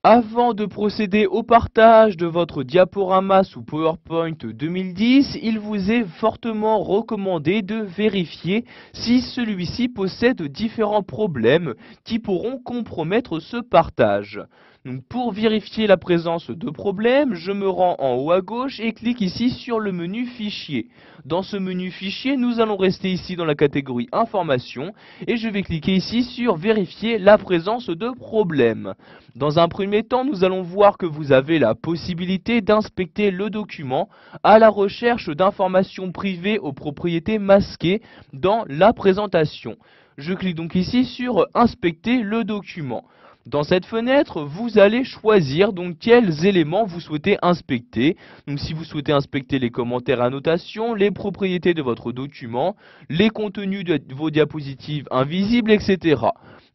Avant de procéder au partage de votre diaporama sous PowerPoint 2010, il vous est fortement recommandé de vérifier si celui-ci possède différents problèmes qui pourront compromettre ce partage. Donc pour vérifier la présence de problèmes, je me rends en haut à gauche et clique ici sur le menu Fichier. Dans ce menu Fichier, nous allons rester ici dans la catégorie Informations et je vais cliquer ici sur Vérifier la présence de problèmes. Dans un premier temps, nous allons voir que vous avez la possibilité d'inspecter le document à la recherche d'informations privées aux propriétés masquées dans la présentation. Je clique donc ici sur Inspecter le document. Dans cette fenêtre, vous allez choisir donc quels éléments vous souhaitez inspecter. Donc si vous souhaitez inspecter les commentaires et annotations, les propriétés de votre document, les contenus de vos diapositives invisibles, etc.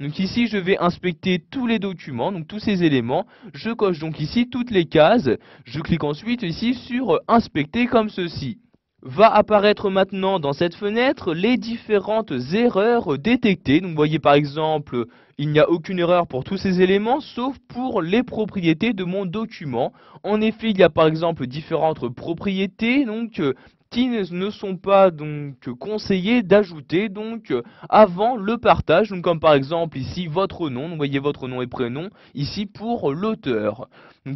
Donc ici, je vais inspecter tous les documents, donc tous ces éléments. Je coche donc ici toutes les cases. Je clique ensuite ici sur Inspecter comme ceci. Va apparaître maintenant dans cette fenêtre les différentes erreurs détectées. Donc vous voyez par exemple, il n'y a aucune erreur pour tous ces éléments sauf pour les propriétés de mon document. En effet, il y a par exemple différentes propriétés qui ne sont pas conseillées d'ajouter avant le partage, donc comme par exemple ici votre nom, donc vous voyez votre nom et prénom ici pour l'auteur.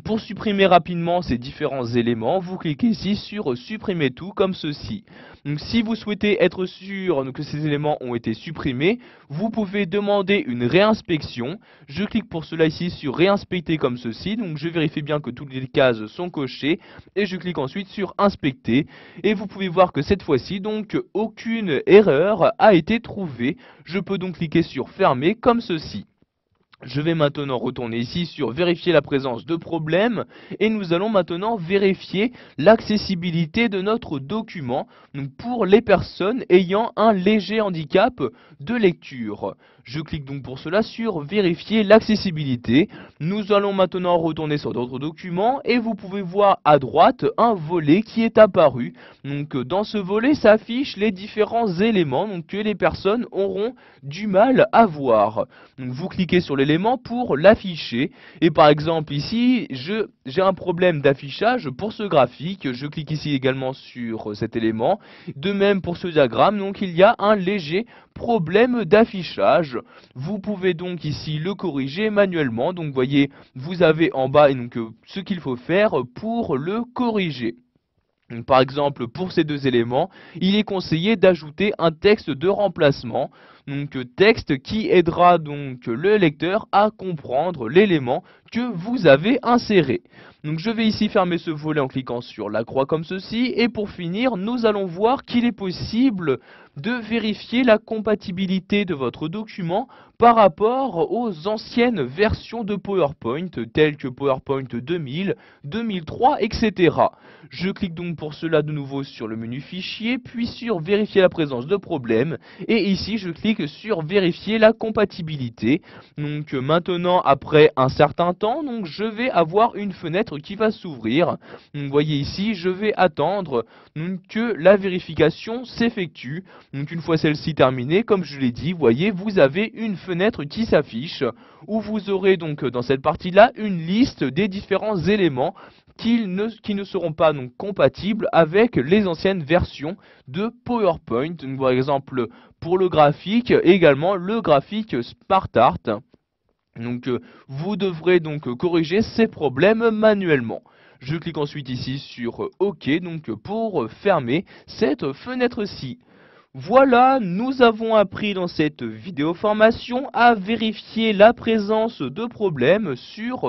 Pour supprimer rapidement ces différents éléments, vous cliquez ici sur supprimer tout comme ceci. Donc si vous souhaitez être sûr que ces éléments ont été supprimés, vous pouvez demander une réinspection. Je clique pour cela ici sur réinspecter comme ceci, donc je vérifie bien que toutes les cases sont cochées et je clique ensuite sur inspecter et vous pouvez voir que cette fois-ci donc aucune erreur a été trouvée. Je peux donc cliquer sur fermer comme ceci. Je vais maintenant retourner ici sur vérifier la présence de problèmes et nous allons maintenant vérifier l'accessibilité de notre document pour les personnes ayant un léger handicap de lecture. Je clique donc pour cela sur vérifier l'accessibilité. Nous allons maintenant retourner sur d'autres documents et vous pouvez voir à droite un volet qui est apparu. Donc dans ce volet s'affichent les différents éléments que les personnes auront du mal à voir. Donc vous cliquez sur l'élément pour l'afficher et par exemple ici j'ai un problème d'affichage pour ce graphique. Je clique ici également sur cet élément. De même pour ce diagramme, donc il y a un léger problème d'affichage. Vous pouvez donc ici le corriger manuellement. Donc vous voyez, vous avez en bas ce qu'il faut faire pour le corriger. Donc, par exemple, pour ces deux éléments, il est conseillé d'ajouter un texte de remplacement, texte qui aidera donc le lecteur à comprendre l'élément que vous avez inséré. Donc je vais ici fermer ce volet en cliquant sur la croix comme ceci, et pour finir, nous allons voir qu'il est possible de vérifier la compatibilité de votre document par rapport aux anciennes versions de PowerPoint, telles que PowerPoint 2000, 2003, etc. Je clique donc pour cela de nouveau sur le menu Fichier, puis sur Vérifier la présence de problèmes, et ici je clique sur Vérifier la compatibilité. Donc maintenant, après un certain temps, je vais avoir une fenêtre qui va s'ouvrir. Vous voyez ici, je vais attendre que la vérification s'effectue. Donc une fois celle-ci terminée, comme je l'ai dit, vous voyez, vous avez une fenêtre qui s'affiche, où vous aurez donc dans cette partie-là une liste des différents éléments qui ne seront pas compatibles avec les anciennes versions de PowerPoint. Donc, par exemple, pour le graphique, également le graphique SmartArt. Vous devrez corriger ces problèmes manuellement. Je clique ensuite ici sur OK pour fermer cette fenêtre-ci. Voilà, nous avons appris dans cette vidéo formation à vérifier la présence de problèmes sur